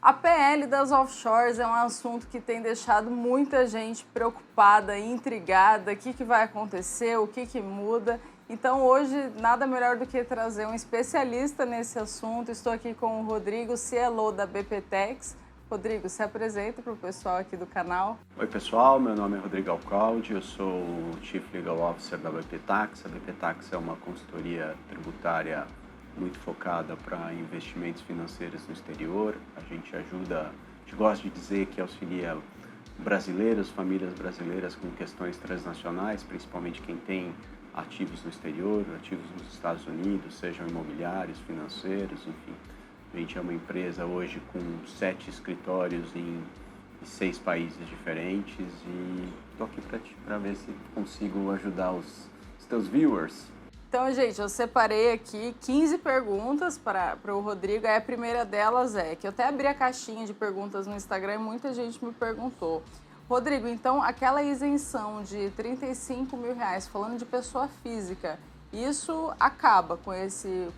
A PL das offshores é um assunto que tem deixado muita gente preocupada, intrigada, o que vai acontecer, o que muda. Então hoje nada melhor do que trazer um especialista nesse assunto. Estou aqui com o Rodrigo, CLO da BPTEX. Rodrigo, se apresenta para o pessoal aqui do canal. Oi pessoal, meu nome é Rodrigo Alcaldi, eu sou o Chief Legal Officer da BPTEX. A BPTEX é uma consultoria tributária muito focada para investimentos financeiros no exterior. A gente gosta de dizer que auxilia brasileiros, famílias brasileiras com questões transnacionais, principalmente quem tem ativos no exterior, ativos nos Estados Unidos, sejam imobiliários, financeiros, enfim. A gente é uma empresa hoje com 7 escritórios em 6 países diferentes e estou aqui para ver se consigo ajudar os teus viewers. Então, gente, eu separei aqui 15 perguntas para o Rodrigo. Aí a primeira delas é que eu até abri a caixinha de perguntas no Instagram e muita gente me perguntou. Rodrigo, então aquela isenção de R$35 mil, falando de pessoa física, isso acaba com esse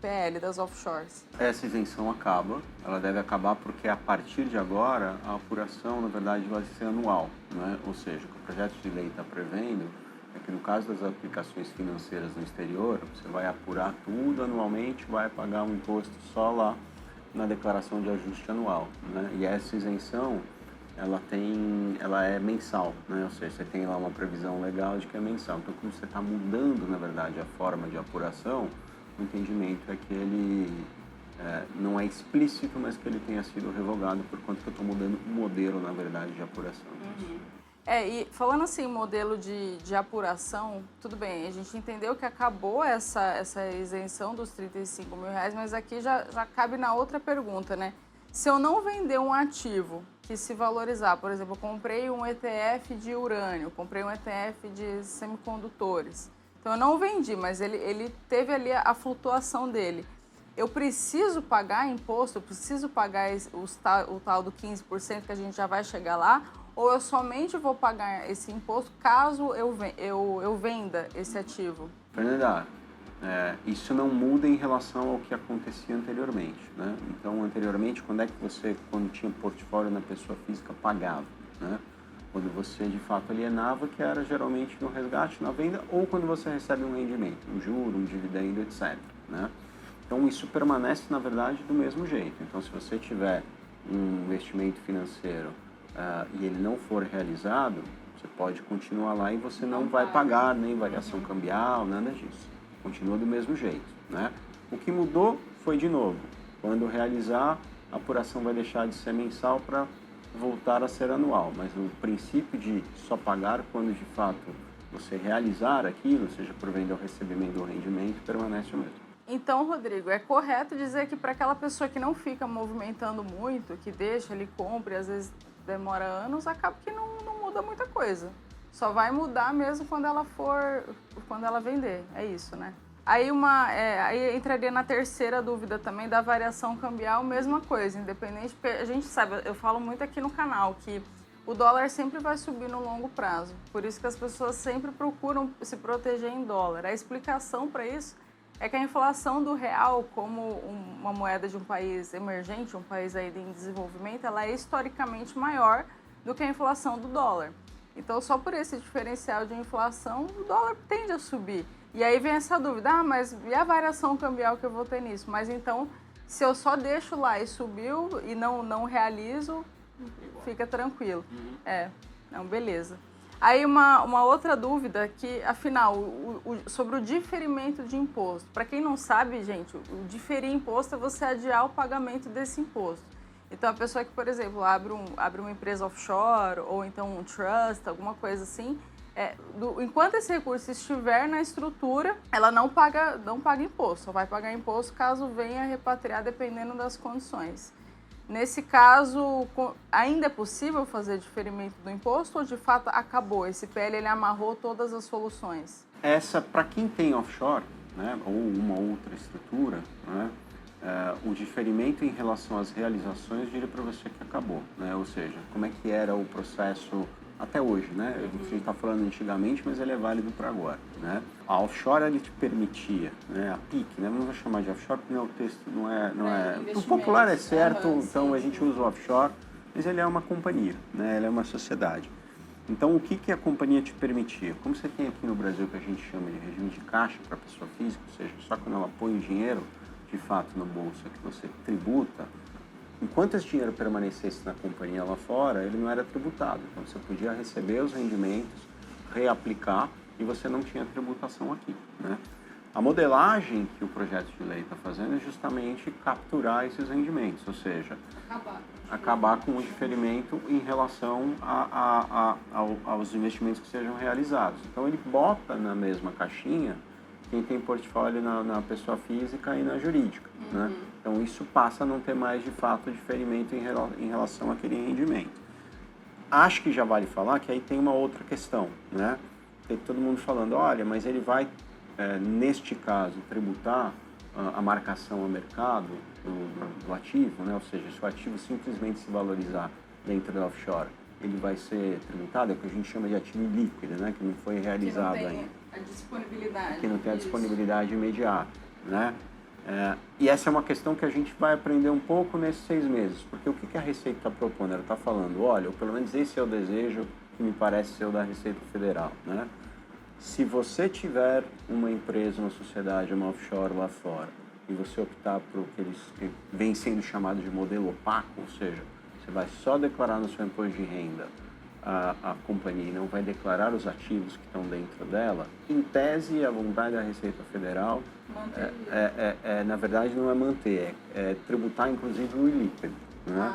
PL das offshores? Essa isenção acaba, ela deve acabar porque a partir de agora a apuração, na verdade, vai ser anual, né? Ou seja, o que o projeto de lei está prevendo é que no caso das aplicações financeiras no exterior, você vai apurar tudo anualmente, vai pagar um imposto só lá na declaração de ajuste anual, né? E essa isenção, ela é mensal, né? Ou seja, você tem lá uma previsão legal de que é mensal. Então, como você está mudando, na verdade, a forma de apuração, o entendimento é que ele não é explícito, mas que ele tenha sido revogado por conta que eu estou mudando o modelo, na verdade, de apuração. Uhum. E falando assim, modelo de apuração, tudo bem, a gente entendeu que acabou essa isenção dos R$35 mil, mas aqui já cabe na outra pergunta, né? Se eu não vender um ativo que se valorizar, por exemplo, eu comprei um ETF de urânio, comprei um ETF de semicondutores, então eu não vendi, mas ele teve ali a flutuação dele. Eu preciso pagar imposto, eu preciso pagar o tal do 15% que a gente já vai chegar lá, ou eu somente vou pagar esse imposto caso eu venda esse ativo? Fernanda, isso não muda em relação ao que acontecia anteriormente, né? Então, anteriormente, quando tinha portfólio na pessoa física, pagava, né? Quando você, de fato, alienava, que era geralmente no resgate, na venda, ou quando você recebe um rendimento, um juro, um dividendo, etc., né? Então, isso permanece, na verdade, do mesmo jeito. Então, se você tiver um investimento financeiro e ele não for realizado, você pode continuar lá e você não vai pagar nem variação cambial, nada disso. Continua do mesmo jeito, né? O que mudou foi, de novo, quando realizar, a apuração vai deixar de ser mensal para voltar a ser anual. Mas o princípio de só pagar quando, de fato, você realizar aquilo, seja por venda ou recebimento ou rendimento, permanece o mesmo. Então, Rodrigo, é correto dizer que para aquela pessoa que não fica movimentando muito, que deixa, ele compra e às vezes demora anos, acaba que não muda muita coisa. Só vai mudar mesmo quando ela vender, é isso, né? Aí aí entraria na terceira dúvida também da variação cambial, mesma coisa, independente, porque a gente sabe, eu falo muito aqui no canal, que o dólar sempre vai subir no longo prazo, por isso que as pessoas sempre procuram se proteger em dólar. A explicação para isso é que a inflação do real, como uma moeda de um país emergente, um país ainda em desenvolvimento, ela é historicamente maior do que a inflação do dólar. Então, só por esse diferencial de inflação, o dólar tende a subir. E aí vem essa dúvida, mas e a variação cambial que eu vou ter nisso? Mas então, se eu só deixo lá e subiu e não realizo, fica tranquilo. Não, beleza. Aí uma outra dúvida que, afinal, sobre o diferimento de imposto. Para quem não sabe, gente, o diferir imposto é você adiar o pagamento desse imposto. Então, a pessoa que, por exemplo, abre uma empresa offshore ou então um trust, alguma coisa assim, enquanto esse recurso estiver na estrutura, ela não paga imposto, só vai pagar imposto caso venha repatriar, dependendo das condições. Nesse caso, ainda é possível fazer diferimento do imposto ou, de fato, acabou? Esse PL ele amarrou todas as soluções? Para quem tem offshore, né, ou uma outra estrutura, né, o diferimento em relação às realizações, eu diria para você que acabou, né? Ou seja, como é que era o processo até hoje, né? A gente está falando antigamente, mas ele é válido para agora, né? A offshore, ele te permitia, né? A PIC, né? Não vou chamar de offshore porque o texto não é... O popular é certo, então a gente usa o offshore, mas ele é uma companhia, né? Ele é uma sociedade. Então, o que a companhia te permitia? Como você tem aqui no Brasil, que a gente chama de regime de caixa para a pessoa física, ou seja, só quando ela põe o dinheiro, de fato, no bolso, é que você tributa, enquanto esse dinheiro permanecesse na companhia lá fora, ele não era tributado. Então, você podia receber os rendimentos, reaplicar, e você não tinha tributação aqui, né? A modelagem que o projeto de lei está fazendo é justamente capturar esses rendimentos, ou seja, acabar com o diferimento em relação aos investimentos que sejam realizados. Então, ele bota na mesma caixinha quem tem portfólio na pessoa física e na jurídica, né? Então, isso passa a não ter mais, de fato, diferimento em relação àquele rendimento. Acho que já vale falar que aí tem uma outra questão, né? Tem todo mundo falando, olha, mas ele vai, neste caso, tributar a marcação ao mercado do ativo, né? Ou seja, se o ativo simplesmente se valorizar dentro da offshore, ele vai ser tributado, é o que a gente chama de ativo líquido, né? Que não foi realizado ainda. A disponibilidade. Que não tem a disponibilidade imediata, né? E essa é uma questão que a gente vai aprender um pouco nesses 6 meses, porque o que a Receita está propondo? Ela está falando, olha, ou pelo menos esse é o desejo que me parece ser o da Receita Federal, né? Se você tiver uma empresa, uma sociedade, uma offshore lá fora, e você optar por o que vem sendo chamado de modelo opaco, ou seja, você vai só declarar no seu imposto de renda a companhia e não vai declarar os ativos que estão dentro dela, em tese, a vontade da Receita Federal na verdade, não é manter, é tributar, inclusive, o ilíquido, né?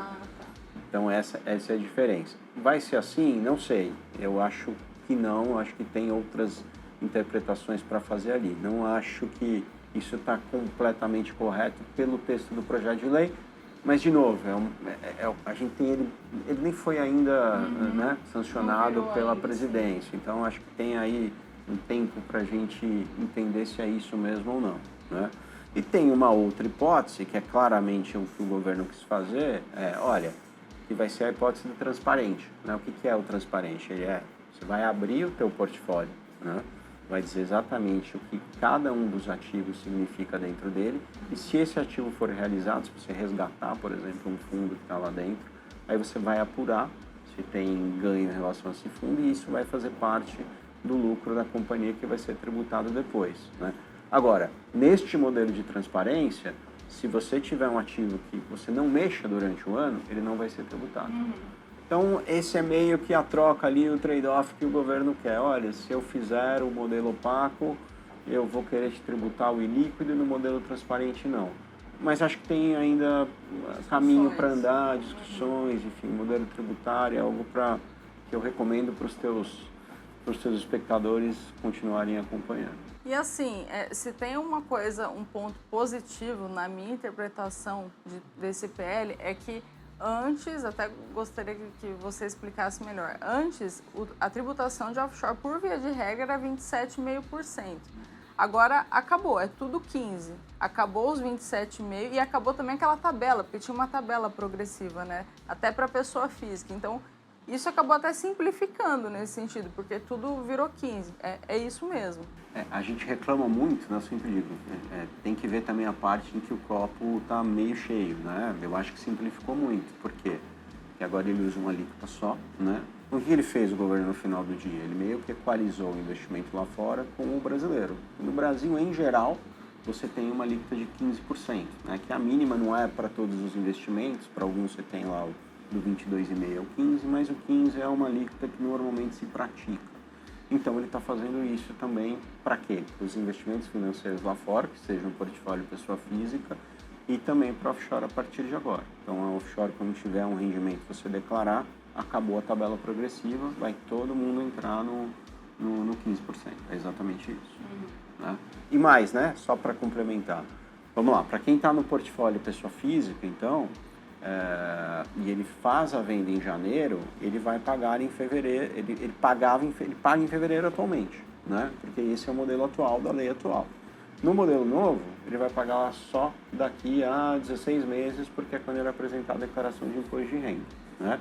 Então, essa é a diferença. Vai ser assim? Não sei. Eu acho que não, acho que tem outras interpretações para fazer ali. Não acho que isso está completamente correto pelo texto do projeto de lei, mas, de novo, a gente tem ele nem foi ainda né, sancionado pela presidência, então acho que tem aí um tempo para a gente entender se é isso mesmo ou não, né? E tem uma outra hipótese, que é claramente o que o governo quis fazer, olha, que vai ser a hipótese do transparente, né? O que é o transparente? Você vai abrir o teu portfólio, né? Vai dizer exatamente o que cada um dos ativos significa dentro dele, e se esse ativo for realizado, se você resgatar, por exemplo, um fundo que está lá dentro, aí você vai apurar se tem ganho em relação a esse fundo, e isso vai fazer parte do lucro da companhia que vai ser tributado depois, né? Agora, neste modelo de transparência, se você tiver um ativo que você não mexa durante o ano, ele não vai ser tributado. Então, esse é meio que a troca ali, o trade-off que o governo quer. Olha, se eu fizer o modelo opaco, eu vou querer te tributar o ilíquido, e no modelo transparente não. Mas acho que tem ainda caminho para andar, discussões, enfim, modelo tributário é algo que eu recomendo para os teus espectadores continuarem acompanhando. E assim, se tem uma coisa, um ponto positivo na minha interpretação desse PL, é que antes, até gostaria que você explicasse melhor, antes a tributação de offshore, por via de regra, era 27,5%. Agora acabou, é tudo 15%. Acabou os 27,5% e acabou também aquela tabela, porque tinha uma tabela progressiva, né? Até para a pessoa física. Então, isso acabou até simplificando nesse sentido, porque tudo virou 15%. É isso mesmo. A gente reclama muito, né? Eu sempre digo, tem que ver também a parte em que o copo está meio cheio, né? Eu acho que simplificou muito. Por quê? Porque agora ele usa uma alíquota só, né? O que ele fez, o governo, no final do dia? Ele meio que equalizou o investimento lá fora com o brasileiro. No Brasil, em geral, você tem uma alíquota de 15%, né? Que a mínima não é para todos os investimentos, para alguns você tem lá do 22,5% ao 15%, mas o 15% é uma alíquota que normalmente se pratica. Então, ele está fazendo isso também para quê? Para os investimentos financeiros lá fora, que seja um portfólio pessoa física, e também para offshore a partir de agora. Então, a offshore, quando tiver um rendimento que você declarar, acabou a tabela progressiva, vai todo mundo entrar no 15%. É exatamente isso. Né? E mais, né? Só para complementar. Vamos lá, para quem está no portfólio pessoa física, então, e ele faz a venda em janeiro, ele vai pagar em fevereiro, ele paga em fevereiro atualmente, né? Porque esse é o modelo atual da lei atual. No modelo novo, ele vai pagar só daqui a 16 meses, porque é quando ele apresentar a declaração de imposto de renda, né?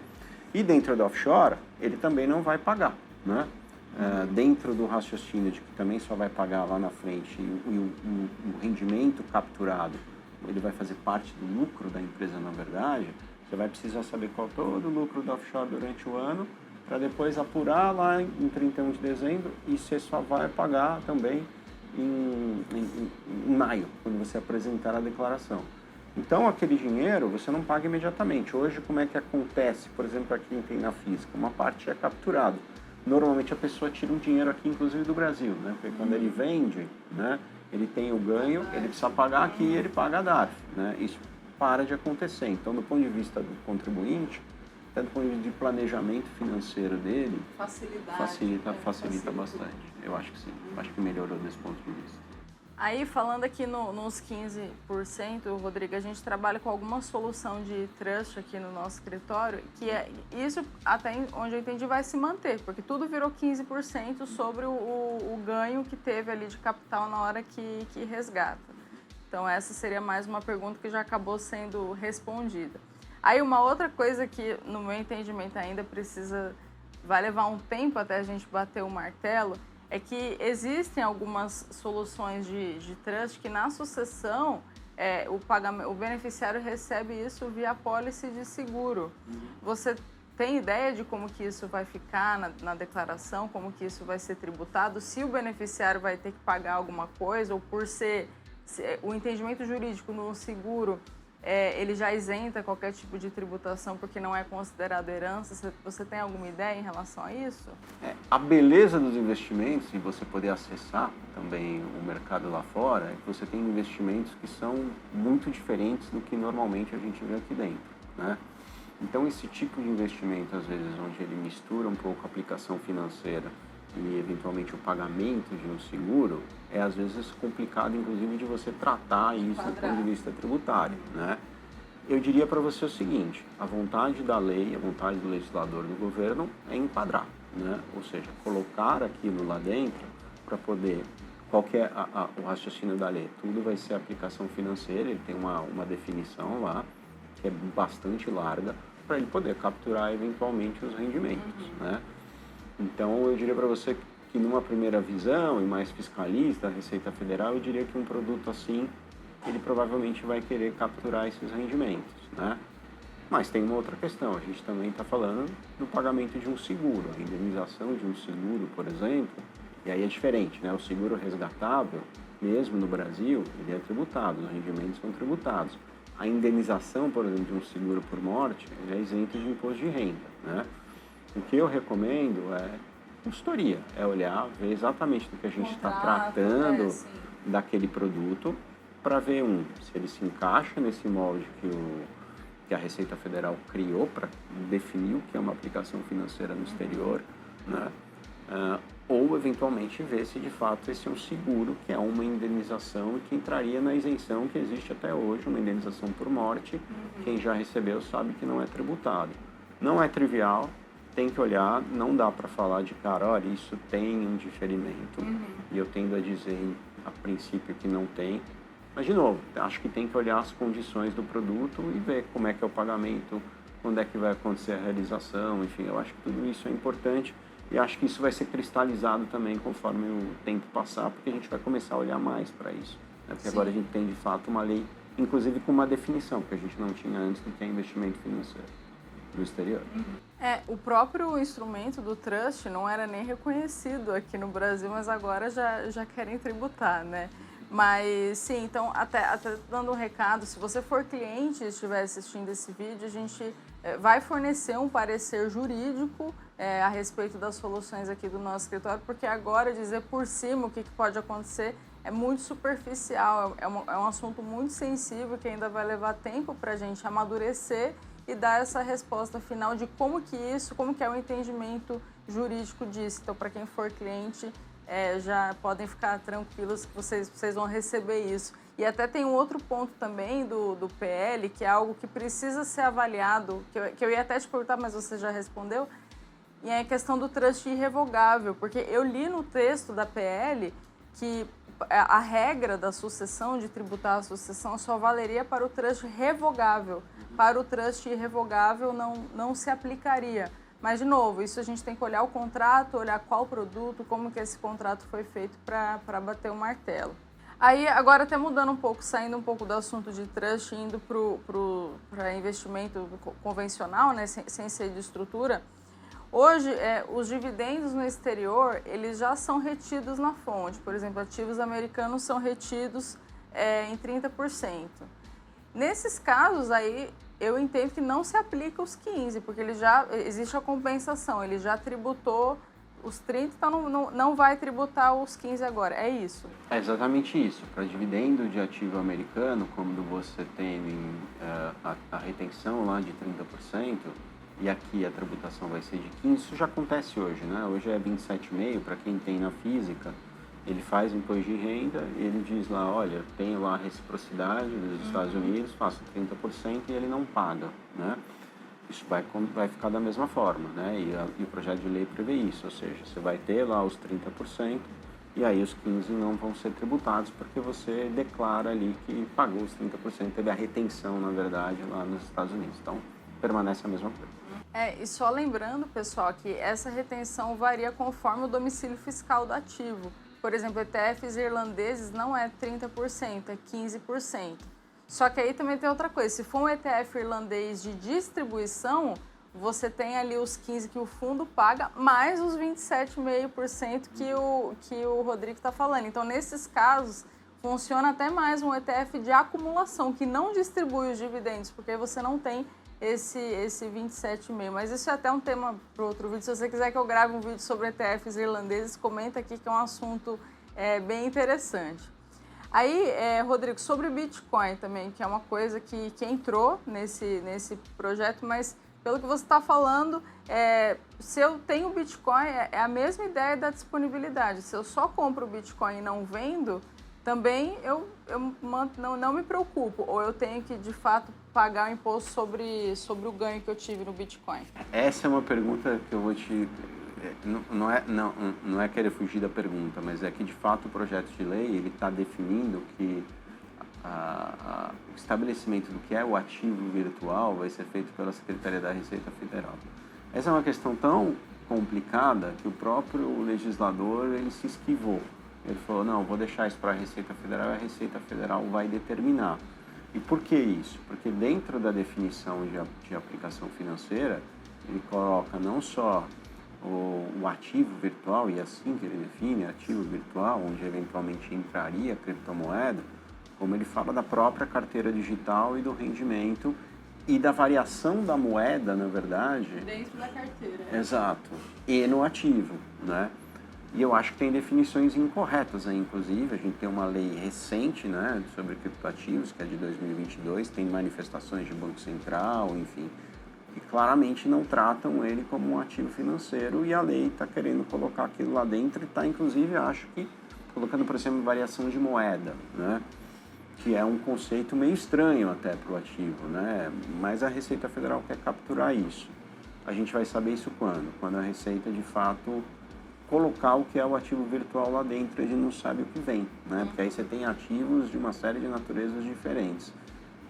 E dentro da offshore, ele também não vai pagar, né? Dentro do raciocínio de que também só vai pagar lá na frente e o rendimento capturado, ele vai fazer parte do lucro da empresa, na verdade, você vai precisar saber qual todo o lucro da offshore durante o ano, para depois apurar lá em 31 de dezembro e você só vai pagar também em maio, quando você apresentar a declaração. Então, aquele dinheiro você não paga imediatamente. Hoje, como é que acontece, por exemplo, aqui em tem na física? Uma parte é capturado. Normalmente a pessoa tira um dinheiro aqui, inclusive do Brasil, né? Porque quando ele vende, né, ele tem o ganho, ele precisa pagar aqui e ele paga a DARF, né? Isso para de acontecer. Então, do ponto de vista do contribuinte, até do ponto de vista de planejamento financeiro dele, facilita bastante. Eu acho que sim. Eu acho que melhorou desse ponto de vista. Aí, falando aqui nos 15%, Rodrigo, a gente trabalha com alguma solução de trust aqui no nosso escritório, que é isso, até onde eu entendi, vai se manter, porque tudo virou 15% sobre o ganho que teve ali de capital na hora que resgata. Então, essa seria mais uma pergunta que já acabou sendo respondida. Aí, uma outra coisa que, no meu entendimento, ainda vai levar um tempo até a gente bater o martelo, é que existem algumas soluções de trust que na sucessão o beneficiário recebe isso via apólice de seguro. Você tem ideia de como que isso vai ficar na declaração, como que isso vai ser tributado? Se o beneficiário vai ter que pagar alguma coisa ou por ser o entendimento jurídico no seguro, ele já isenta qualquer tipo de tributação porque não é considerado herança. Você tem alguma ideia em relação a isso? A beleza dos investimentos, e você poder acessar também o mercado lá fora, é que você tem investimentos que são muito diferentes do que normalmente a gente vê aqui dentro, né? Então, esse tipo de investimento, às vezes, onde ele mistura um pouco a aplicação financeira e, eventualmente, o pagamento de um seguro, é, às vezes, complicado, inclusive, de você tratar isso do ponto de vista tributário, né? Eu diria para você o seguinte: a vontade da lei, a vontade do legislador, do governo, é enquadrar, né? Ou seja, colocar aquilo lá dentro para poder, qualquer o raciocínio da lei, tudo vai ser aplicação financeira, ele tem uma definição lá, que é bastante larga, para ele poder capturar, eventualmente, os rendimentos, né? Então, eu diria para você que numa primeira visão, e mais fiscalista, a Receita Federal, eu diria que um produto assim, ele provavelmente vai querer capturar esses rendimentos, né? Mas tem uma outra questão, a gente também está falando do pagamento de um seguro, a indenização de um seguro, por exemplo, e aí é diferente, né? O seguro resgatável, mesmo no Brasil, ele é tributado, os rendimentos são tributados. A indenização, por exemplo, de um seguro por morte, ele é isento de imposto de renda, né? O que eu recomendo é consultoria, é olhar, ver exatamente do que a gente está tratando daquele produto, para ver se ele se encaixa nesse molde que a Receita Federal criou para definir o que é uma aplicação financeira no exterior, né? Ou eventualmente ver se de fato esse é um seguro, que é uma indenização e que entraria na isenção que existe até hoje, uma indenização por morte. Quem já recebeu sabe que não é tributado. Não é trivial, tem que olhar, não dá para falar de cara, olha, isso tem um diferimento, e eu tendo a dizer a princípio que não tem. Mas, de novo, acho que tem que olhar as condições do produto e ver como é que é o pagamento, quando é que vai acontecer a realização, enfim, eu acho que tudo isso é importante e acho que isso vai ser cristalizado também conforme o tempo passar, porque a gente vai começar a olhar mais para isso, né? Porque agora a gente tem, de fato, uma lei, inclusive com uma definição, que a gente não tinha antes do que é investimento financeiro no exterior. O próprio instrumento do trust não era nem reconhecido aqui no Brasil, mas agora já querem tributar, né? Mas, sim, então, até dando um recado, se você for cliente e estiver assistindo esse vídeo, a gente vai fornecer um parecer jurídico a respeito das soluções aqui do nosso escritório, porque agora dizer por cima o que pode acontecer é muito superficial, é um assunto muito sensível que ainda vai levar tempo para a gente amadurecer e dar essa resposta final de como que é o entendimento jurídico disso. Então, para quem for cliente, já podem ficar tranquilos que vocês vão receber isso. E até tem um outro ponto também do PL, que é algo que precisa ser avaliado, que eu ia até te perguntar, mas você já respondeu, e é a questão do trust irrevogável, porque eu li no texto da PL que a regra da sucessão, de tributar a sucessão, só valeria para o trust revogável. Para o trust irrevogável não se aplicaria. Mas, de novo, isso a gente tem que olhar o contrato, olhar qual produto, como que esse contrato foi feito para bater o martelo. Aí, agora até mudando um pouco, saindo um pouco do assunto de trust, indo para investimento convencional, né, sem ser de estrutura, hoje, os dividendos no exterior, eles já são retidos na fonte. Por exemplo, ativos americanos são retidos em 30%. Nesses casos aí, eu entendo que não se aplica os 15%, porque existe a compensação, ele já tributou os 30%, então não vai tributar os 15% agora, é isso? É exatamente isso. Para dividendo de ativo americano, quando você tem a retenção lá de 30%, e aqui a tributação vai ser de 15%, isso já acontece hoje, né? Hoje é 27,5%, para quem tem na física, ele faz imposto de renda, ele diz lá, olha, tenho lá a reciprocidade dos Estados Unidos, faço 30% e ele não paga, né? Isso vai ficar da mesma forma, né? E o projeto de lei prevê isso, ou seja, você vai ter lá os 30% e aí os 15% não vão ser tributados porque você declara ali que pagou os 30%, teve a retenção, na verdade, lá nos Estados Unidos. Então, permanece a mesma coisa. E só lembrando, pessoal, que essa retenção varia conforme o domicílio fiscal do ativo. Por exemplo, ETFs irlandeses não é 30%, é 15%. Só que aí também tem outra coisa, se for um ETF irlandês de distribuição, você tem ali os 15% que o fundo paga, mais os 27,5% que o Rodrigo está falando. Então, nesses casos, funciona até mais um ETF de acumulação, que não distribui os dividendos, porque você não tem esse 27,5%. Mas isso é até um tema para outro vídeo. Se você quiser que eu grave um vídeo sobre ETFs irlandeses, comenta aqui que é um assunto bem interessante. Aí, Rodrigo, sobre o Bitcoin também, que é uma coisa que entrou nesse projeto, mas pelo que você está falando, se eu tenho Bitcoin, é a mesma ideia da disponibilidade. Se eu só compro o Bitcoin e não vendo, também eu não me preocupo, ou eu tenho que, de fato, pagar o imposto sobre o ganho que eu tive no Bitcoin? Essa é uma pergunta que eu vou te... Não é querer fugir da pergunta, mas é que, de fato, o projeto de lei ele está definindo que o estabelecimento do que é o ativo virtual vai ser feito pela Secretaria da Receita Federal. Essa é uma questão tão complicada que o próprio legislador ele se esquivou. Ele falou, não, vou deixar isso para a Receita Federal e a Receita Federal vai determinar. E por que isso? Porque dentro da definição de aplicação financeira, ele coloca não só o ativo virtual, e assim que ele define, ativo virtual, onde eventualmente entraria a criptomoeda, como ele fala da própria carteira digital e do rendimento e da variação da moeda, na verdade. Dentro da carteira. Exato. E no ativo, né? E eu acho que tem definições incorretas aí, inclusive. A gente tem uma lei recente, né, sobre criptoativos, que é de 2022, tem manifestações de Banco Central, enfim, que claramente não tratam ele como um ativo financeiro e a lei está querendo colocar aquilo lá dentro e está, inclusive, acho que, colocando, por exemplo, variação de moeda, né, que é um conceito meio estranho até para o ativo, né, mas a Receita Federal quer capturar isso. A gente vai saber isso quando? Quando a Receita, de fato, colocar o que é o ativo virtual lá dentro, ele não sabe o que vem, né, porque aí você tem ativos de uma série de naturezas diferentes.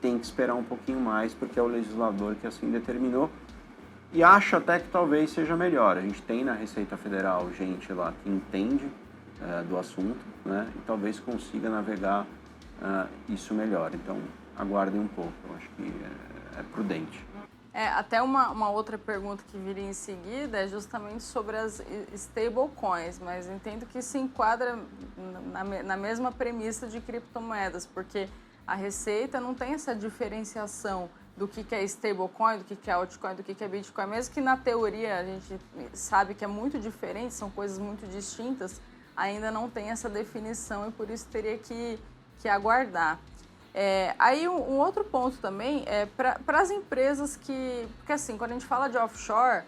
Tem que esperar um pouquinho mais, porque é o legislador que assim determinou, e acho até que talvez seja melhor. A gente tem na Receita Federal gente lá que entende do assunto, né, e talvez consiga navegar isso melhor. Então, aguardem um pouco, eu acho que é prudente. Até uma outra pergunta que viria em seguida é justamente sobre as stablecoins, mas entendo que se enquadra na mesma premissa de criptomoedas, porque a Receita não tem essa diferenciação do que é stablecoin, do que é altcoin, do que é Bitcoin. Mesmo que na teoria a gente sabe que é muito diferente, são coisas muito distintas, ainda não tem essa definição e por isso teria que aguardar. Aí um outro ponto também é para as empresas porque assim, quando a gente fala de offshore,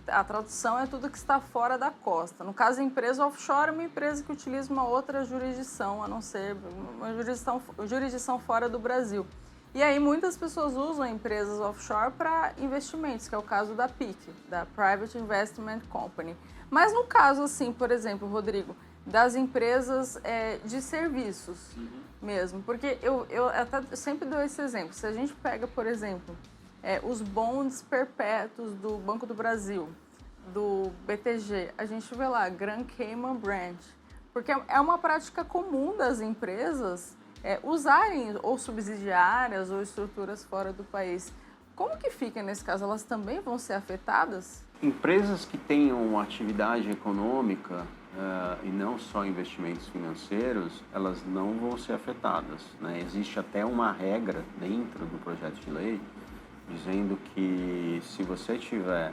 a tradução é tudo que está fora da costa. No caso, a empresa offshore é uma empresa que utiliza uma outra jurisdição, a não ser uma jurisdição fora do Brasil. E aí muitas pessoas usam empresas offshore para investimentos, que é o caso da PIC, da Private Investment Company. Mas no caso, assim, por exemplo, Rodrigo, das empresas de serviços mesmo. Porque eu até sempre dou esse exemplo. Se a gente pega, por exemplo, os bonds perpétuos do Banco do Brasil, do BTG, a gente vê lá, Grand Cayman Branch. Porque é uma prática comum das empresas usarem ou subsidiárias ou estruturas fora do país. Como que fica nesse caso? Elas também vão ser afetadas? Empresas que tenham uma atividade econômica e não só investimentos financeiros, elas não vão ser afetadas, né? Existe até uma regra dentro do projeto de lei dizendo que se você tiver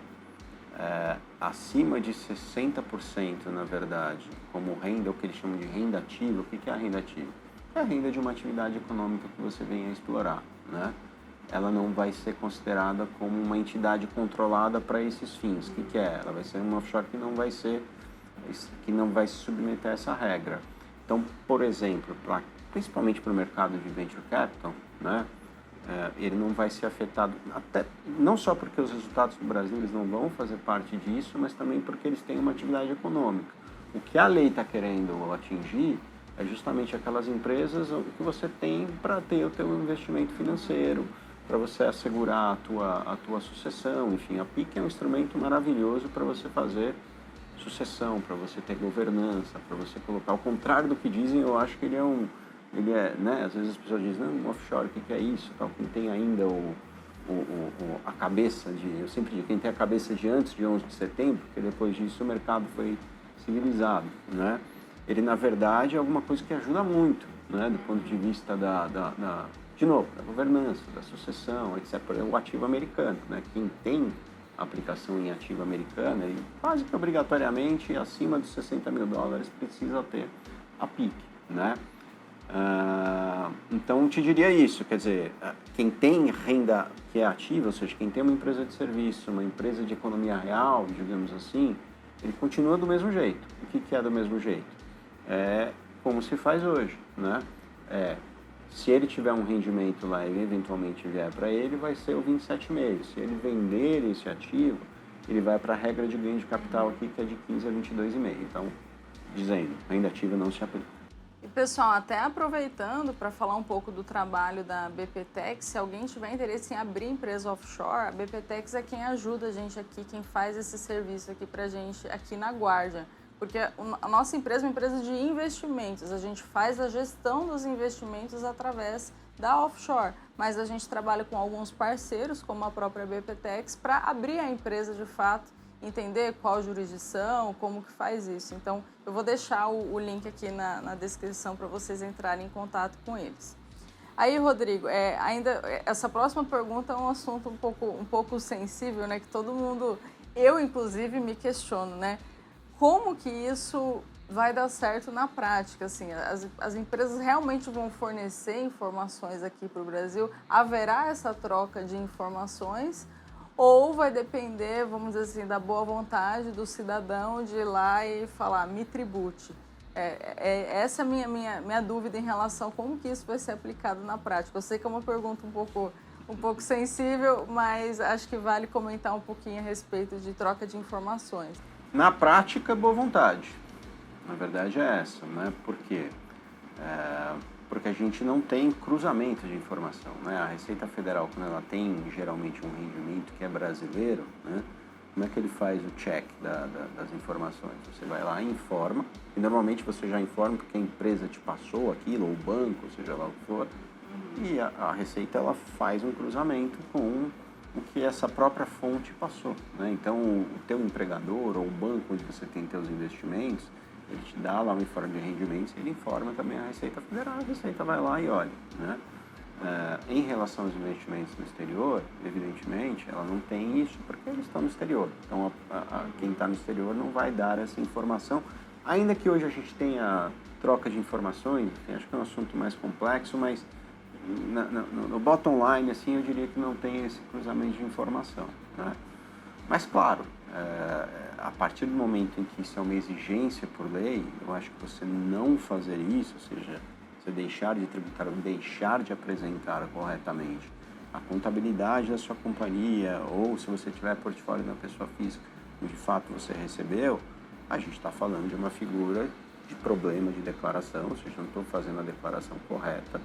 acima de 60%, na verdade, como renda, o que eles chamam de renda ativa. O que é a renda ativa? É a renda de uma atividade econômica que você venha a explorar, né? Ela não vai ser considerada como uma entidade controlada para esses fins. O que é? Ela vai ser uma offshore que não vai se submeter a essa regra. Então, por exemplo, principalmente para o mercado de venture capital, né? Ele não vai ser afetado, até, não só porque os resultados do Brasil eles não vão fazer parte disso, mas também porque eles têm uma atividade econômica. O que a lei está querendo atingir é justamente aquelas empresas que você tem para ter o teu investimento financeiro, para você assegurar a tua sucessão. Enfim, a PIC é um instrumento maravilhoso para você fazer sucessão, para você ter governança, para você colocar. Ao contrário do que dizem, eu acho que ele é, né? Às vezes as pessoas dizem, não, offshore, o que é isso? Tal. Quem tem ainda a cabeça eu sempre digo, quem tem a cabeça de antes de 11 de setembro, porque depois disso o mercado foi civilizado, né? Ele, na verdade, é alguma coisa que ajuda muito, né? Do ponto de vista de novo, da governança, da sucessão, etc. O ativo americano, né? Quem tem aplicação em ativo americano, ele quase que obrigatoriamente, acima dos $60 mil, precisa ter a PIC, né? Então, eu te diria isso, quer dizer, quem tem renda que é ativa, ou seja, quem tem uma empresa de serviço, uma empresa de economia real, digamos assim, ele continua do mesmo jeito. O que é do mesmo jeito? É como se faz hoje, né? Se ele tiver um rendimento lá e eventualmente vier para ele, vai ser o 27,5. Se ele vender esse ativo, ele vai para a regra de ganho de capital aqui, que é de 15 a 22,5. Então, dizendo, renda ativa não se aplica. E, pessoal, até aproveitando para falar um pouco do trabalho da BPTEX, se alguém tiver interesse em abrir empresa offshore, a BPTEX é quem ajuda a gente aqui, quem faz esse serviço aqui para a gente aqui na Guardian. Porque a nossa empresa é uma empresa de investimentos, a gente faz a gestão dos investimentos através da offshore, mas a gente trabalha com alguns parceiros, como a própria BPTEX, para abrir a empresa de fato, entender qual jurisdição, como que faz isso. Então, eu vou deixar o link aqui na descrição para vocês entrarem em contato com eles. Aí, Rodrigo, ainda essa próxima pergunta é um assunto um pouco sensível, né? Que todo mundo, eu inclusive, me questiono, né? Como que isso vai dar certo na prática? Assim, as empresas realmente vão fornecer informações aqui para o Brasil? Haverá essa troca de informações? Ou vai depender, vamos dizer assim, da boa vontade do cidadão de ir lá e falar, me tribute? Essa é a minha dúvida em relação a como que isso vai ser aplicado na prática. Eu sei que é uma pergunta um pouco sensível, mas acho que vale comentar um pouquinho a respeito de troca de informações. Na prática, boa vontade. Na verdade é essa, né? Por quê? Porque a gente não tem cruzamento de informação, né? A Receita Federal, quando ela tem geralmente um rendimento que é brasileiro, né? Como é que ele faz o check das informações? Você vai lá e informa, e normalmente você já informa porque a empresa te passou aquilo, ou o banco, seja lá o que for, e a Receita ela faz um cruzamento com o que essa própria fonte passou, né? Então, o teu empregador ou o banco onde você tem teus investimentos, ele te dá lá um informe de rendimentos e ele informa também a Receita Federal. A Receita vai lá e olha, né? Em relação aos investimentos no exterior, evidentemente, ela não tem isso porque eles estão no exterior. Então, quem está no exterior não vai dar essa informação. Ainda que hoje a gente tenha troca de informações, acho que é um assunto mais complexo, mas no bottom line, assim, eu diria que não tem esse cruzamento de informação, né? Mas, claro, a partir do momento em que isso é uma exigência por lei, eu acho que você não fazer isso, ou seja, você deixar de tributar ou deixar de apresentar corretamente a contabilidade da sua companhia, ou se você tiver portfólio na pessoa física, de fato você recebeu, a gente está falando de uma figura de problema de declaração, ou seja, não estou fazendo a declaração correta,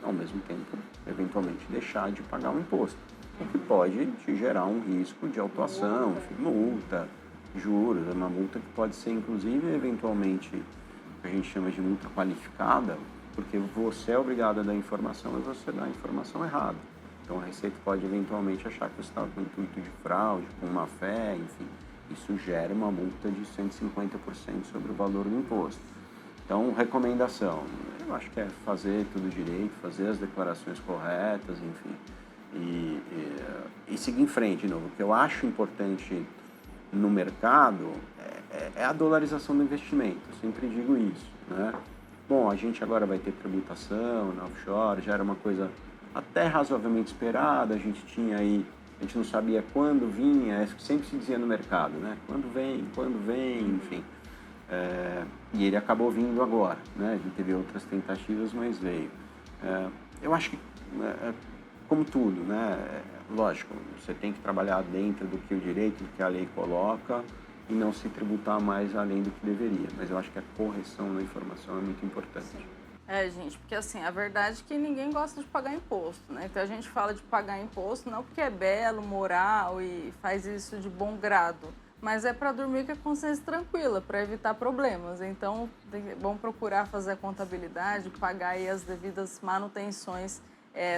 ao mesmo tempo, eventualmente, deixar de pagar o imposto, o que pode te gerar um risco de autuação, multa, juros, uma multa que pode ser, inclusive, eventualmente, o que a gente chama de multa qualificada, porque você é obrigado a dar informação e você dá a informação errada. Então, a Receita pode, eventualmente, achar que você está com intuito de fraude, com má fé, enfim. Isso gera uma multa de 150% sobre o valor do imposto. Então, recomendação, eu acho que é fazer tudo direito, fazer as declarações corretas, enfim, e seguir em frente de novo. O que eu acho importante no mercado é a dolarização do investimento, eu sempre digo isso, né? Bom, a gente agora vai ter tributação na offshore, já era uma coisa até razoavelmente esperada, a gente tinha aí, a gente não sabia quando vinha, sempre se dizia no mercado, né? Quando vem, enfim. E ele acabou vindo agora, né? A gente teve outras tentativas, mas veio. Eu acho que, como tudo, né? Lógico, você tem que trabalhar dentro do que o direito, do que a lei coloca e não se tributar mais além do que deveria. Mas eu acho que a correção da informação é muito importante. Gente, porque assim, a verdade é que ninguém gosta de pagar imposto, né? Então a gente fala de pagar imposto não porque é belo, moral e faz isso de bom grado, mas é para dormir com a consciência tranquila, para evitar problemas. Então, vamos procurar fazer a contabilidade, pagar aí as devidas manutenções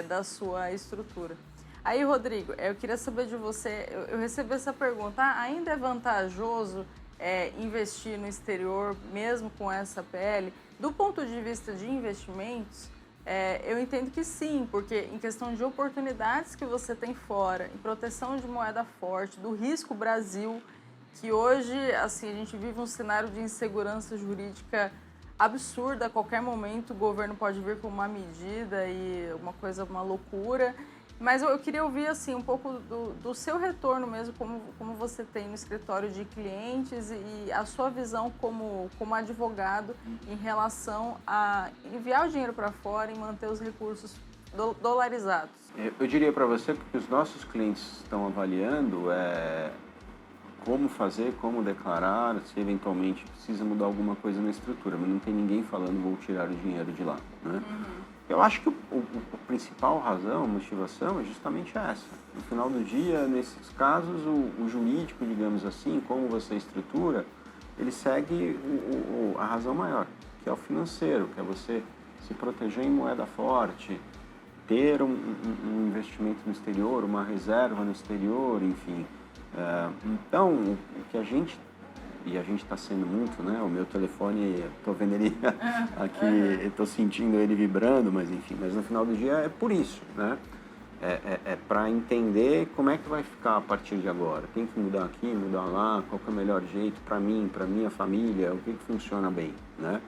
da sua estrutura. Aí, Rodrigo, eu queria saber de você, eu recebi essa pergunta, ainda é vantajoso investir no exterior, mesmo com essa PL? Do ponto de vista de investimentos, eu entendo que sim, porque em questão de oportunidades que você tem fora, em proteção de moeda forte, do risco Brasil, que hoje, assim, a gente vive um cenário de insegurança jurídica absurda, a qualquer momento o governo pode vir com uma medida e uma loucura. Mas eu queria ouvir, assim, um pouco do seu retorno mesmo, como você tem no escritório de clientes e a sua visão como advogado em relação a enviar o dinheiro para fora e manter os recursos dolarizados. Eu diria para você que os nossos clientes estão avaliando como fazer, como declarar, se eventualmente precisa mudar alguma coisa na estrutura, mas não tem ninguém falando vou tirar o dinheiro de lá, né? Eu acho que a principal razão, a motivação é justamente essa. No final do dia, nesses casos, o jurídico, digamos assim, como você estrutura, ele segue a razão maior, que é o financeiro, que é você se proteger em moeda forte, ter um investimento no exterior, uma reserva no exterior, enfim. Então, o que a gente está sendo muito, né? O meu telefone, estou vendo ele aqui, estou sentindo ele vibrando, mas enfim, mas no final do dia é por isso, né? É para entender como é que vai ficar a partir de agora. Tem que mudar aqui, mudar lá, qual que é o melhor jeito para mim, para minha família, o que funciona bem, né?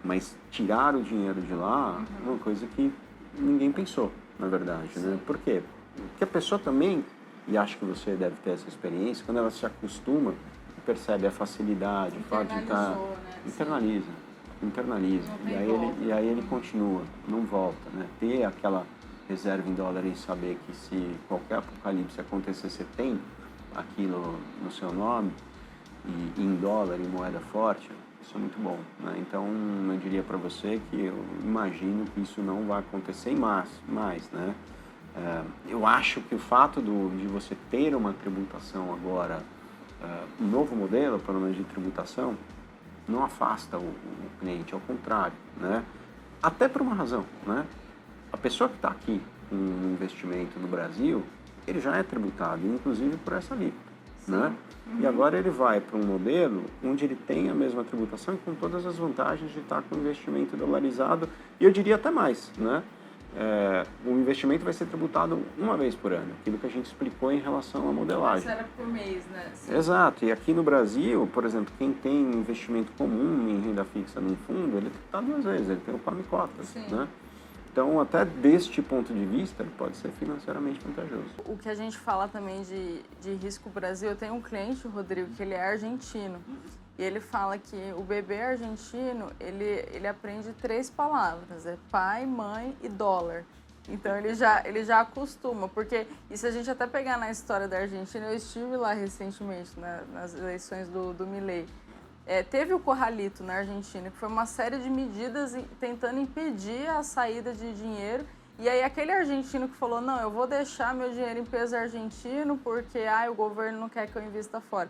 Mas tirar o dinheiro de lá é uma coisa que ninguém pensou, na verdade, né? Por quê? Porque a pessoa também, e acho que você deve ter essa experiência, quando ela se acostuma, percebe a facilidade, o fato de estar... Né? Internaliza. E aí ele continua, não volta, né? Ter aquela reserva em dólar e saber que se qualquer apocalipse acontecer, você tem aquilo no seu nome, e em dólar, em moeda forte, isso é muito bom, né? Então, eu diria para você que eu imagino que isso não vai acontecer mais, né? Eu acho que o fato de você ter uma tributação agora, um novo modelo, pelo menos de tributação, não afasta o cliente, ao contrário, né? Até por uma razão, né? A pessoa que está aqui com um investimento no Brasil, ele já é tributado, inclusive por essa alíquota, né? E agora ele vai para um modelo onde ele tem a mesma tributação e com todas as vantagens de estar com o investimento dolarizado, e eu diria até mais, né? O investimento vai ser tributado uma vez por ano, aquilo que a gente explicou em relação à modelagem. Mas era por mês, né? Sim. Exato, e aqui no Brasil, por exemplo, quem tem investimento comum em renda fixa num fundo, ele está 2 vezes, ele tem o come cotas, né? Então, até deste ponto de vista, ele pode ser financeiramente vantajoso. O que a gente fala também de risco Brasil, eu tenho um cliente, Rodrigo, que ele é argentino. E ele fala que o bebê argentino, ele aprende 3 palavras, pai, mãe e dólar. Então ele já acostuma, porque, e se a gente até pegar na história da Argentina, eu estive lá recentemente, nas eleições do Milei. teve o Corralito na Argentina, que foi uma série de medidas tentando impedir a saída de dinheiro. E aí aquele argentino que falou, não, eu vou deixar meu dinheiro em peso argentino porque o governo não quer que eu invista fora.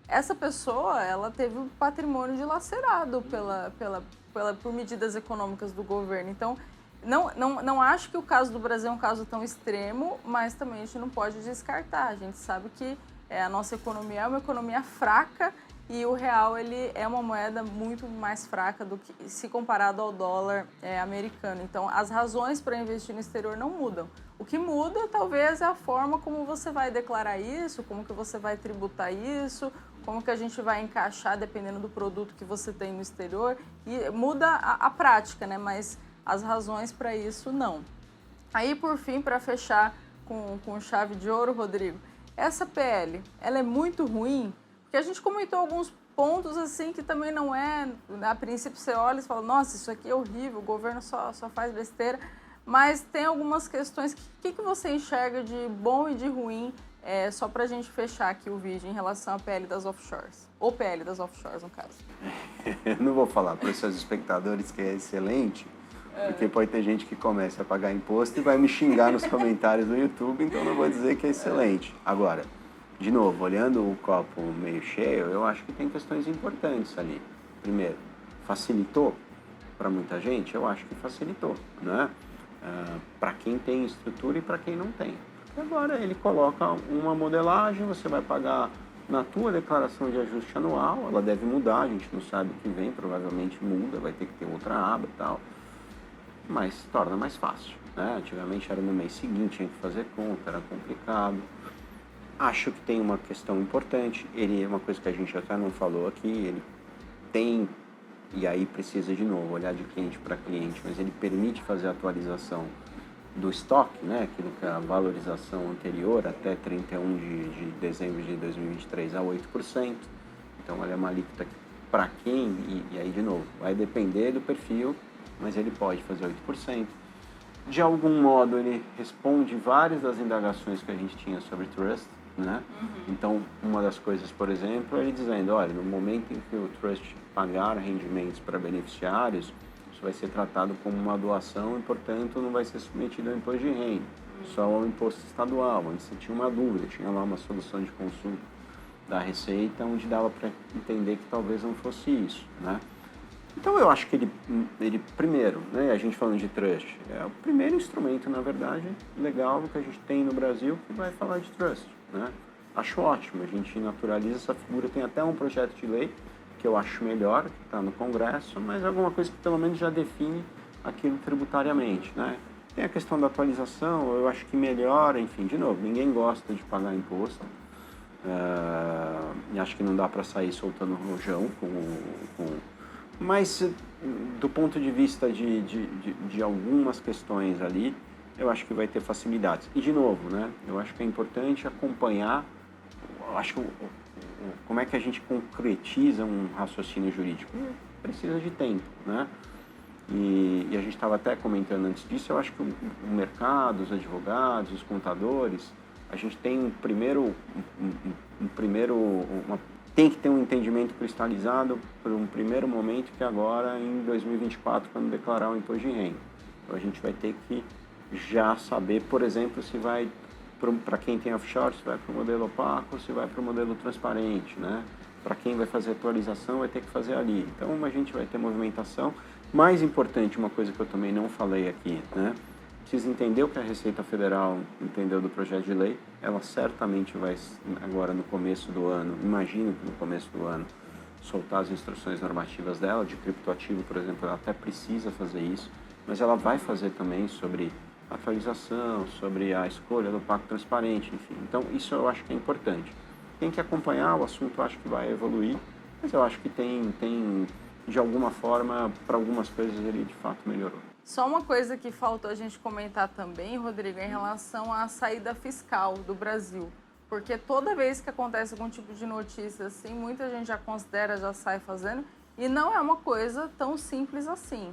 Essa pessoa, ela teve o patrimônio dilacerado por medidas econômicas do governo. Então, não acho que o caso do Brasil é um caso tão extremo, mas também a gente não pode descartar. A gente sabe que a nossa economia é uma economia fraca e o real ele é uma moeda muito mais fraca do que se comparado ao dólar americano. Então, as razões para investir no exterior não mudam. O que muda, talvez, é a forma como você vai declarar isso, como que você vai tributar isso, como que a gente vai encaixar dependendo do produto que você tem no exterior. E muda a prática, né? Mas as razões para isso, não. Aí, por fim, para fechar com chave de ouro, Rodrigo, essa PL, ela é muito ruim, porque a gente comentou alguns pontos assim que também não a princípio você olha e fala, nossa, isso aqui é horrível, o governo só faz besteira, mas tem algumas questões, o que você enxerga de bom e de ruim, só para a gente fechar aqui o vídeo em relação à PL das offshores, ou PL das offshores, no caso. Eu não vou falar para os seus espectadores que é excelente, porque pode ter gente que comece a pagar imposto e vai me xingar nos comentários do YouTube, então não vou dizer que é excelente. Agora, de novo, olhando o copo meio cheio, eu acho que tem questões importantes ali. Primeiro, facilitou para muita gente? Eu acho que facilitou, né? Para quem tem estrutura e para quem não tem. Porque agora ele coloca uma modelagem, você vai pagar na tua declaração de ajuste anual, ela deve mudar, a gente não sabe o que vem, provavelmente muda, vai ter que ter outra aba e tal. Mas torna mais fácil, né? Antigamente era no mês seguinte, tinha que fazer conta, era complicado. Acho que tem uma questão importante, ele é uma coisa que a gente até não falou aqui, ele tem, e aí precisa de novo olhar de cliente para cliente, mas ele permite fazer a atualização do estoque, né? Aquilo que é a valorização anterior até 31 de dezembro de 2023 a 8%. Então, olha, é uma alíquota para quem, e aí de novo, vai depender do perfil, mas ele pode fazer 8%. De algum modo, ele responde várias das indagações que a gente tinha sobre trust, né? Então, uma das coisas, por exemplo, é ele dizendo, olha, no momento em que o trust pagar rendimentos para beneficiários, isso vai ser tratado como uma doação e, portanto, não vai ser submetido ao imposto de renda, só ao imposto estadual. Antes você tinha uma dúvida, tinha lá uma solução de consulta da Receita, onde dava para entender que talvez não fosse isso, né? Então, eu acho que ele primeiro, né, a gente falando de trust, é o primeiro instrumento, na verdade, legal que a gente tem no Brasil que vai falar de trust, né? Acho ótimo, a gente naturaliza essa figura, tem até um projeto de lei que eu acho melhor, que está no Congresso, mas alguma coisa que pelo menos já define aquilo tributariamente, né? Tem a questão da atualização, eu acho que melhora, enfim, de novo, ninguém gosta de pagar imposto, e acho que não dá para sair soltando rojão mas do ponto de vista de algumas questões ali, eu acho que vai ter facilidades. E de novo, né, eu acho que é importante acompanhar, acho que como é que a gente concretiza um raciocínio jurídico? Precisa de tempo, né? E a gente estava até comentando antes disso, eu acho que o mercado, os advogados, os contadores, a gente tem tem que ter um entendimento cristalizado por um primeiro momento, que agora em 2024, quando declarar o imposto de renda. Então a gente vai ter que já saber, por exemplo, se vai, para quem tem offshore, se vai para o modelo opaco, se vai para o modelo transparente, né? Para quem vai fazer atualização, vai ter que fazer ali. Então a gente vai ter movimentação. Mais importante, uma coisa que eu também não falei aqui, né? Precisa entender o que a Receita Federal entendeu do projeto de lei. Ela certamente vai, agora no começo do ano, imagino que no começo do ano, soltar as instruções normativas dela, de criptoativo, por exemplo, ela até precisa fazer isso, mas ela vai fazer também sobre atualização, sobre a escolha do pacto transparente, enfim. Então, isso eu acho que é importante. Tem que acompanhar, o assunto eu acho que vai evoluir, mas eu acho que tem de alguma forma, para algumas coisas ele de fato melhorou. Só uma coisa que faltou a gente comentar também, Rodrigo, em relação à saída fiscal do Brasil. Porque toda vez que acontece algum tipo de notícia assim, muita gente já considera, já sai fazendo, e não é uma coisa tão simples assim.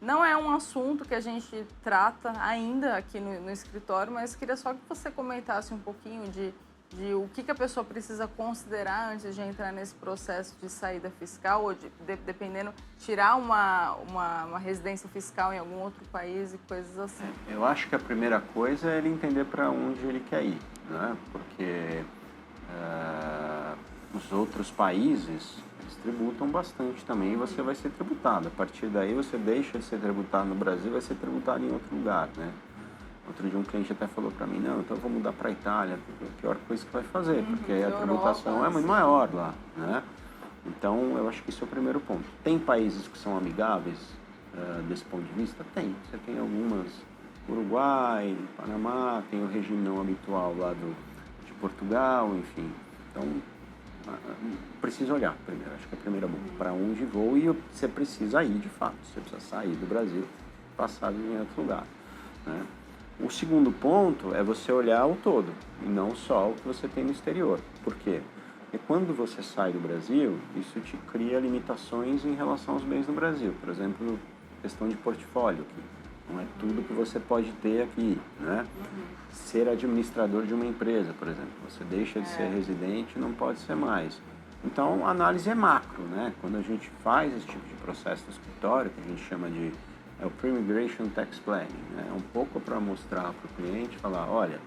Não é um assunto que a gente trata ainda aqui no escritório, mas queria só que você comentasse um pouquinho de de o que a pessoa precisa considerar antes de entrar nesse processo de saída fiscal ou dependendo, tirar uma residência fiscal em algum outro país e coisas assim? Eu acho que a primeira coisa é ele entender para onde ele quer ir, né? Porque os outros países eles tributam bastante também e você vai ser tributado. A partir daí você deixa de ser tributado no Brasil e vai ser tributado em outro lugar, né? Outro dia um cliente até falou para mim, não, então eu vou mudar para a Itália, porque é a pior coisa que vai fazer, porque a tributação é muito maior lá, né? Então, eu acho que esse é o primeiro ponto. Tem países que são amigáveis desse ponto de vista? Tem. Você tem algumas, Uruguai, Panamá, tem o regime não habitual lá de Portugal, enfim. Então, precisa olhar primeiro, acho que é a primeira para onde vou e você precisa ir de fato, você precisa sair do Brasil, passar em outro lugar, né? O segundo ponto é você olhar o todo, e não só o que você tem no exterior. Por quê? Porque quando você sai do Brasil, isso te cria limitações em relação aos bens no Brasil. Por exemplo, questão de portfólio, que não é tudo que você pode ter aqui, né? Ser administrador de uma empresa, por exemplo. Você deixa de ser residente, não pode ser mais. Então, a análise é macro, né? Quando a gente faz esse tipo de processo no escritório, que a gente chama de o Pre-Immigration Tax Planning, né? É um pouco para mostrar para o cliente, falar, olha,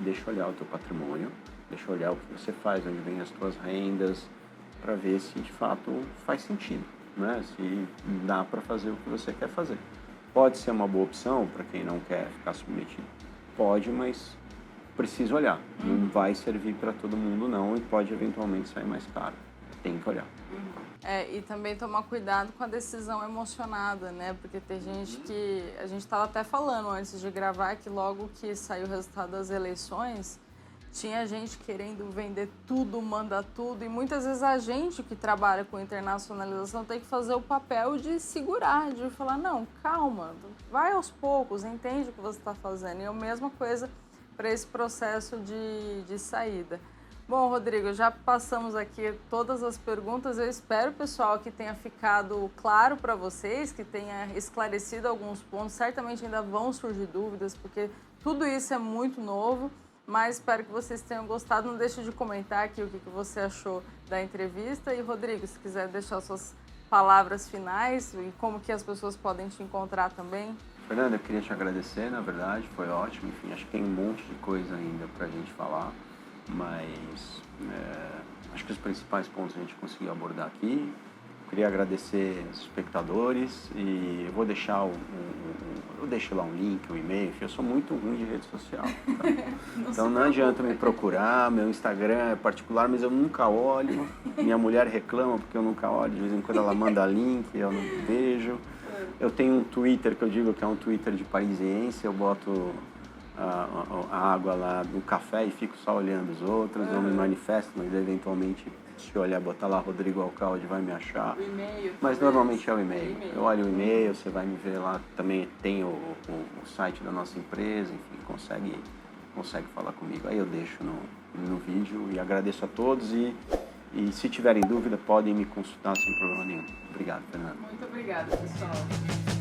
deixa eu olhar o teu patrimônio, deixa eu olhar o que você faz, onde vem as tuas rendas, para ver se de fato faz sentido, né? Se dá para fazer o que você quer fazer. Pode ser uma boa opção para quem não quer ficar submetido? Pode, mas precisa olhar. Não vai servir para todo mundo não e pode eventualmente sair mais caro. Tem que olhar. E também tomar cuidado com a decisão emocionada, né? Porque tem gente que... A gente estava até falando antes de gravar que logo que saiu o resultado das eleições, tinha gente querendo vender tudo, mandar tudo. E muitas vezes a gente que trabalha com internacionalização tem que fazer o papel de segurar, de falar, não, calma, vai aos poucos, entende o que você está fazendo. E é a mesma coisa para esse processo de saída. Bom, Rodrigo, já passamos aqui todas as perguntas. Eu espero, pessoal, que tenha ficado claro para vocês, que tenha esclarecido alguns pontos. Certamente ainda vão surgir dúvidas, porque tudo isso é muito novo, mas espero que vocês tenham gostado. Não deixe de comentar aqui o que você achou da entrevista. E, Rodrigo, se quiser deixar suas palavras finais e como que as pessoas podem te encontrar também. Fernanda, eu queria te agradecer, na verdade, foi ótimo. Enfim, acho que tem um monte de coisa ainda para a gente falar. Mas acho que os principais pontos a gente conseguiu abordar aqui. Queria agradecer os espectadores e eu vou deixar eu deixo lá um link, um e-mail. Eu sou muito ruim de rede social, tá? Então não adianta me procurar. Meu Instagram é particular, mas eu nunca olho. Minha mulher reclama porque eu nunca olho. De vez em quando ela manda link, eu não vejo. Eu tenho um Twitter que eu digo que é um Twitter de parisiense. Eu boto a água lá do café e fico só olhando os outros, não me manifesto, mas eventualmente se olhar, botar lá Rodrigo Alcalde vai me achar. O e-mail, mas normalmente é o e-mail. Eu olho o e-mail, você vai me ver lá, também tem o site da nossa empresa, enfim, consegue falar comigo. Aí eu deixo no vídeo e agradeço a todos e se tiverem dúvida podem me consultar sem problema nenhum. Obrigado, Fernando. Muito obrigada, pessoal.